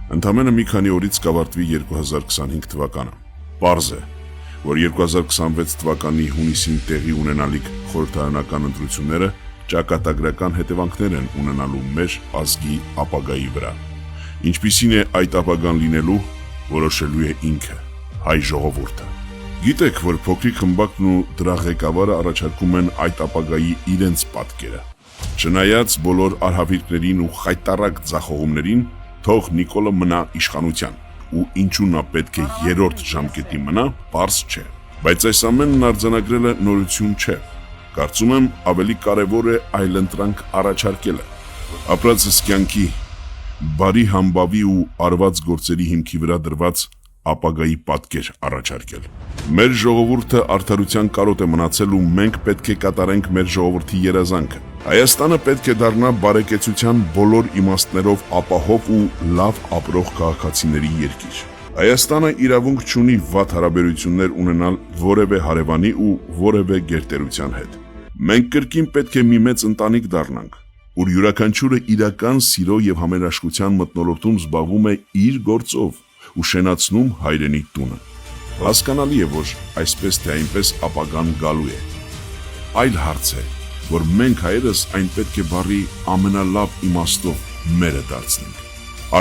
Ընդամենը մի քանի օրից կավարտվի 2025 թվականը։ Պարզ է, որ 2026 թվականի հունիսին տեղի ունենալիք խորհրդարանական ընտրությունները ճակատագրական հետևանքներ են ունենալու մեր ազգի ապագայի վրա։ Ինչպիսին է այդ ապագան լինելու, որոշելու է ինքը, հայ ժողովուրդը։ Գիտեք, որ փոքրիկ խմբակն ու դրա ղեկավարը առաջարկում են այդ ապագայի իրենց պատկերը։ Չնայած բոլոր արհավիրքներին ու խայտառակ ձախողումներին, թող Նիկոլը մնա իշխանության, ու ինչու նա պետք է երրորդ ժամկետի մնա, պարզ չէ։ Բայց այս ամենն արձանագրելը նորություն չէ։ Կարծում եմ ավելի կարևոր է այլընտրանք առաջարկելը։ Ապրածս կյանքի, բարի համբավի ու արված գործերի հիմքի վրա դրված ապագայի պատկեր առաջարկել։ Մեր ժողովուրդը արդարության կարոտ է մնացել ու մենք պետք է կատարենք մեր ժողովրդի երազանքը։ Հայաստանը պետք է դառնա բարեկեցության բոլոր իմաստներով ապահով ու լավ ապրող քաղաքացիների երկիր։ Հայաստանը իրավունք չունի վատ հարաբերություններ ունենալ որևէ հարևանի ու որևէ գերտերության հետ։ Մենք կրկին պետք է մի մեծ ընտանիք դառնանք, ուր յուրաքանչյուրը իրական սիրո եւ համերաշխության մթնոլորտում զբաղվում է իր գործով ու շենացնում հայրենի տունը։ Հասկանալի է, որ այսպես թե այնպես ապագան գալու է։ Այլ հարց է, որ մենք հայերս այն պետք է բառի ամենալավ իմաստով մերը դարձնենք։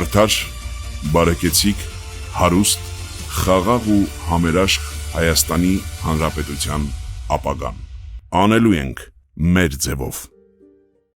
Արդար, բարեկեցիկ, հարուստ, խաղաղ ու համերաշխ Հայաստանի Հանրապետության ապագան։ Անելու ենք մեր ձևով։